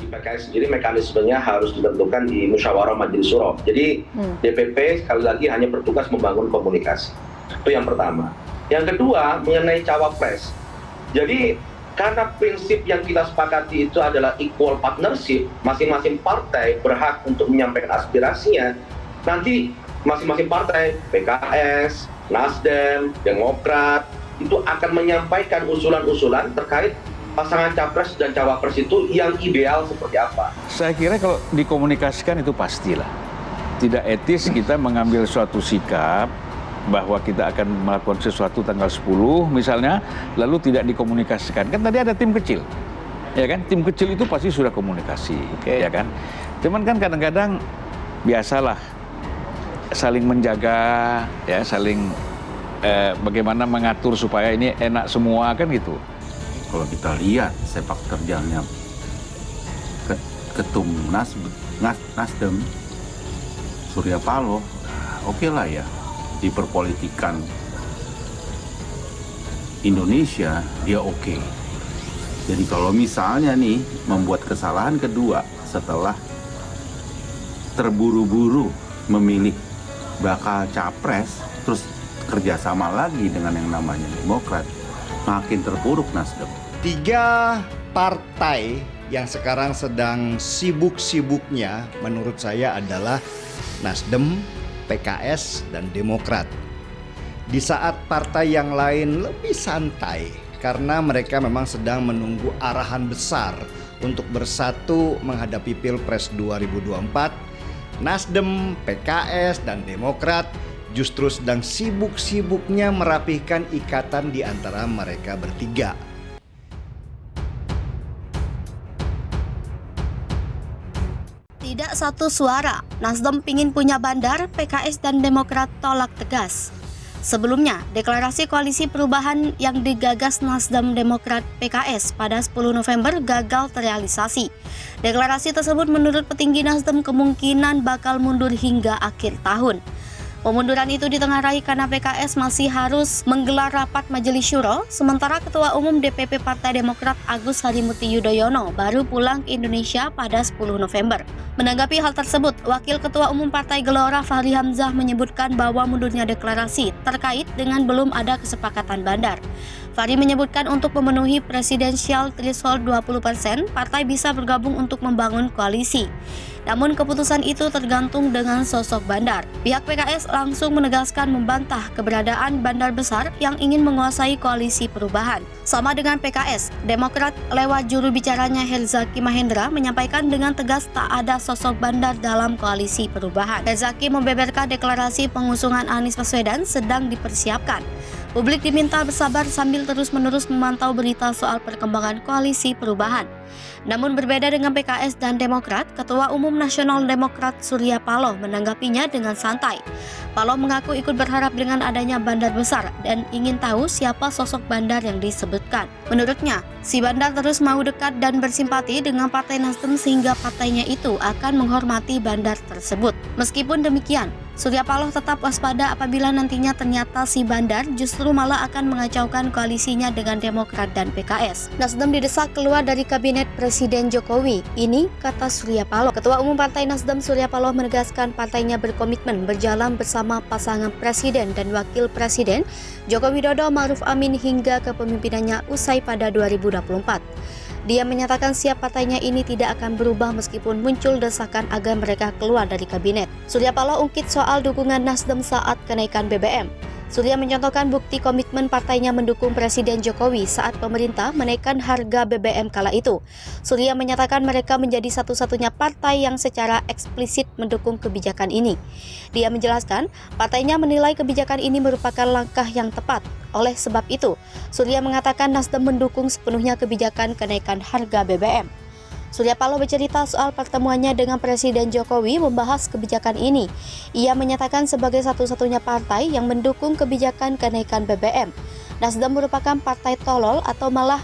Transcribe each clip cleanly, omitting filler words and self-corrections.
di PKS sendiri mekanismenya harus ditentukan di musyawarah majelis syuro. Jadi DPP sekali lagi hanya bertugas membangun komunikasi. Itu yang pertama. Yang kedua mengenai cawapres. Jadi karena prinsip yang kita sepakati itu adalah equal partnership, masing-masing partai berhak untuk menyampaikan aspirasinya. Nanti masing-masing partai, PKS, Nasdem, Demokrat, itu akan menyampaikan usulan-usulan terkait pasangan capres dan cawapres itu yang ideal seperti apa. Saya kira kalau dikomunikasikan itu pastilah. Tidak etis kita mengambil suatu sikap bahwa kita akan melakukan sesuatu tanggal 10 misalnya, lalu tidak dikomunikasikan. Kan tadi ada tim kecil, ya kan? Tim kecil itu pasti sudah komunikasi, ya kan? Cuman kan kadang-kadang biasalah saling menjaga, ya saling bagaimana mengatur supaya ini enak semua kan gitu. Kalau kita lihat sepak terjangnya ketum Nasdem Surya Paloh, oke lah ya, diperpolitikan Indonesia dia oke. Jadi kalau misalnya nih membuat kesalahan kedua setelah terburu-buru memilih bakal capres, terus kerjasama lagi dengan yang namanya Demokrat, makin terpuruk Nasdem. 3 partai yang sekarang sedang sibuk-sibuknya menurut saya adalah Nasdem, PKS, dan Demokrat. Di saat partai yang lain lebih santai karena mereka memang sedang menunggu arahan besar untuk bersatu menghadapi Pilpres 2024, Nasdem, PKS, dan Demokrat justru sedang sibuk-sibuknya merapihkan ikatan di antara mereka bertiga. Tidak satu suara, Nasdem pingin punya bandar, PKS dan Demokrat tolak tegas. Sebelumnya, deklarasi koalisi perubahan yang digagas Nasdem, Demokrat, PKS pada 10 November gagal terrealisasi. Deklarasi tersebut menurut petinggi Nasdem kemungkinan bakal mundur hingga akhir tahun. Pemunduran itu ditengarai karena PKS masih harus menggelar rapat majelis syuro, sementara Ketua Umum DPP Partai Demokrat Agus Harimurti Yudhoyono baru pulang ke Indonesia pada 10 November. Menanggapi hal tersebut, Wakil Ketua Umum Partai Gelora Fahri Hamzah menyebutkan bahwa mundurnya deklarasi terkait dengan belum ada kesepakatan bandar. Fahri menyebutkan untuk memenuhi presidensial threshold 20%, partai bisa bergabung untuk membangun koalisi. Namun keputusan itu tergantung dengan sosok bandar. Pihak PKS langsung menegaskan membantah keberadaan bandar besar yang ingin menguasai koalisi perubahan. Sama dengan PKS, Demokrat lewat juru bicaranya Herzaki Mahendra menyampaikan dengan tegas tak ada sosok bandar dalam koalisi perubahan. Herzaki membeberkan deklarasi pengusungan Anies Baswedan sedang dipersiapkan. Publik diminta bersabar sambil terus-menerus memantau berita soal perkembangan koalisi perubahan. Namun berbeda dengan PKS dan Demokrat, Ketua Umum Nasional Demokrat Surya Paloh menanggapinya dengan santai. Paloh mengaku ikut berharap dengan adanya bandar besar dan ingin tahu siapa sosok bandar yang disebutkan. Menurutnya, si bandar terus mau dekat dan bersimpati dengan Partai Nasdem sehingga partainya itu akan menghormati bandar tersebut. Meskipun demikian, Surya Paloh tetap waspada apabila nantinya ternyata si bandar justru malah akan mengacaukan koalisinya dengan Demokrat dan PKS. Nasdem didesak keluar dari kabinet Presiden Jokowi. Ini kata Surya Paloh. Ketua Umum Partai Nasdem Surya Paloh menegaskan partainya berkomitmen berjalan bersama pasangan Presiden dan Wakil Presiden Joko Widodo Ma'ruf Amin hingga kepemimpinannya usai pada 2024. Dia menyatakan siap partainya ini tidak akan berubah meskipun muncul desakan agar mereka keluar dari kabinet. Surya Paloh ungkit soal dukungan Nasdem saat kenaikan BBM. Surya mencontohkan bukti komitmen partainya mendukung Presiden Jokowi saat pemerintah menaikkan harga BBM kala itu. Surya menyatakan mereka menjadi satu-satunya partai yang secara eksplisit mendukung kebijakan ini. Dia menjelaskan, partainya menilai kebijakan ini merupakan langkah yang tepat. Oleh sebab itu, Surya mengatakan Nasdem mendukung sepenuhnya kebijakan kenaikan harga BBM. Surya Paloh bercerita soal pertemuannya dengan Presiden Jokowi membahas kebijakan ini. Ia menyatakan sebagai satu-satunya partai yang mendukung kebijakan kenaikan BBM. Nasdem merupakan partai tolol atau malah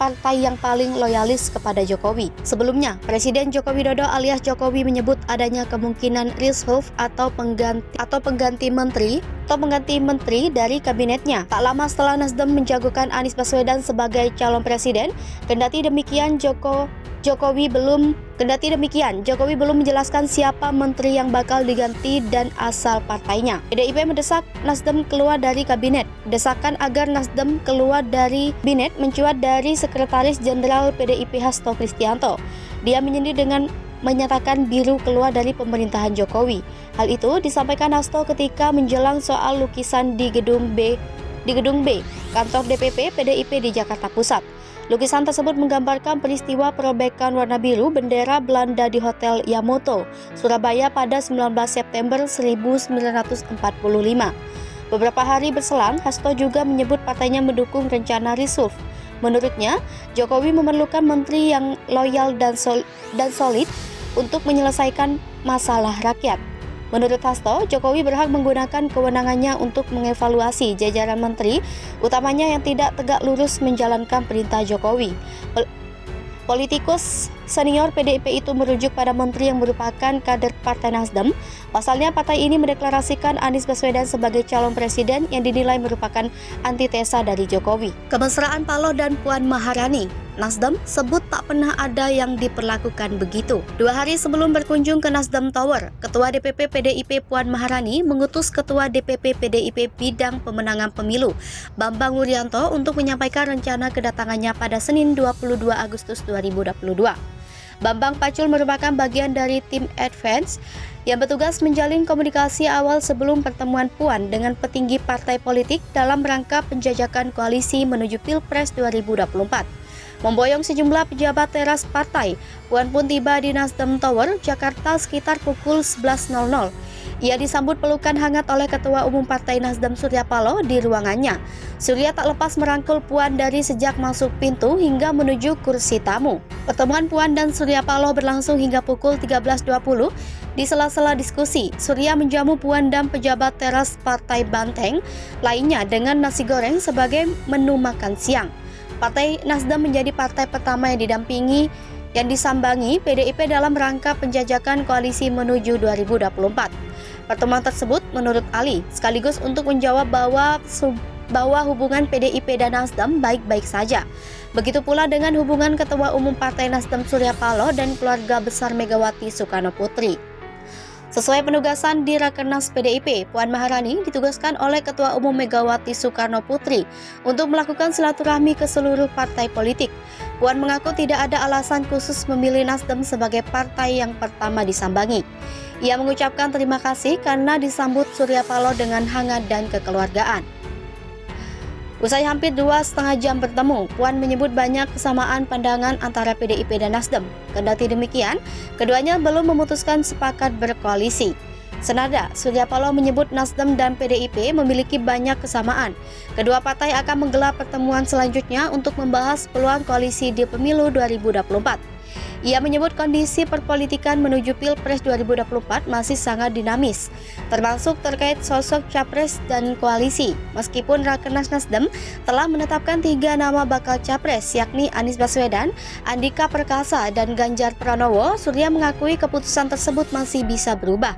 partai yang paling loyalis kepada Jokowi. Sebelumnya, Presiden Joko Widodo alias Jokowi menyebut adanya kemungkinan reshuffle atau pengganti menteri dari kabinetnya. Tak lama setelah Nasdem menjagokan Anies Baswedan sebagai calon presiden, kendati demikian Jokowi belum menjelaskan siapa menteri yang bakal diganti dan asal partainya. PDIP mendesak Nasdem keluar dari kabinet. Desakan agar Nasdem keluar dari kabinet mencuat dari Sekretaris Jenderal PDIP Hasto Kristianto. Dia menyindir dengan menyatakan biru keluar dari pemerintahan Jokowi. Hal itu disampaikan Hasto ketika menjelang soal lukisan di Gedung B, kantor DPP PDIP di Jakarta Pusat. Lukisan tersebut menggambarkan peristiwa perobekan warna biru bendera Belanda di Hotel Yamoto, Surabaya pada 19 September 1945. Beberapa hari berselang, Hasto juga menyebut partainya mendukung rencana reshuffle. Menurutnya, Jokowi memerlukan menteri yang loyal dan solid untuk menyelesaikan masalah rakyat. Menurut Hasto, Jokowi berhak menggunakan kewenangannya untuk mengevaluasi jajaran menteri, utamanya yang tidak tegak lurus menjalankan perintah Jokowi. Politikus senior PDIP itu merujuk pada menteri yang merupakan kader Partai Nasdem. Pasalnya, partai ini mendeklarasikan Anies Baswedan sebagai calon presiden yang dinilai merupakan antitesa dari Jokowi. Kemesraan Paloh dan Puan Maharani, Nasdem sebut tak pernah ada yang diperlakukan begitu. 2 hari sebelum berkunjung ke Nasdem Tower, Ketua DPP PDIP Puan Maharani mengutus Ketua DPP PDIP Bidang Pemenangan Pemilu, Bambang Wuryanto, untuk menyampaikan rencana kedatangannya pada Senin 22 Agustus 2022. Bambang Pacul merupakan bagian dari tim advance yang bertugas menjalin komunikasi awal sebelum pertemuan Puan dengan petinggi partai politik dalam rangka penjajakan koalisi menuju Pilpres 2024. Memboyong sejumlah pejabat teras partai, Puan pun tiba di Nasdem Tower, Jakarta sekitar pukul 11.00. Ia disambut pelukan hangat oleh Ketua Umum Partai Nasdem Surya Paloh di ruangannya. Surya tak lepas merangkul Puan dari sejak masuk pintu hingga menuju kursi tamu. Pertemuan Puan dan Surya Paloh berlangsung hingga pukul 13.20. Di sela-sela diskusi, Surya menjamu Puan dan pejabat teras Partai Banteng lainnya dengan nasi goreng sebagai menu makan siang. Partai Nasdem menjadi partai pertama yang disambangi PDIP dalam rangka penjajakan koalisi menuju 2024. Pertemuan tersebut, menurut Ali, sekaligus untuk menjawab bahwa hubungan PDIP dan Nasdem baik-baik saja. Begitu pula dengan hubungan Ketua Umum Partai Nasdem Surya Paloh dan keluarga besar Megawati Soekarno Putri. Sesuai penugasan di Rakernas PDIP, Puan Maharani ditugaskan oleh Ketua Umum Megawati Soekarno Putri untuk melakukan silaturahmi ke seluruh partai politik. Puan mengaku tidak ada alasan khusus memilih Nasdem sebagai partai yang pertama disambangi. Ia mengucapkan terima kasih karena disambut Surya Paloh dengan hangat dan kekeluargaan. Usai hampir 2,5 jam bertemu, Puan menyebut banyak kesamaan pandangan antara PDIP dan Nasdem. Kendati demikian, keduanya belum memutuskan sepakat berkoalisi. Senada, Surya Paloh menyebut Nasdem dan PDIP memiliki banyak kesamaan. Kedua partai akan menggelar pertemuan selanjutnya untuk membahas peluang koalisi di pemilu 2024. Ia menyebut kondisi perpolitikan menuju Pilpres 2024 masih sangat dinamis, termasuk terkait sosok capres dan koalisi. Meskipun Rakernas Nasdem telah menetapkan 3 nama bakal capres, yakni Anies Baswedan, Andika Perkasa, dan Ganjar Pranowo, Surya mengakui keputusan tersebut masih bisa berubah.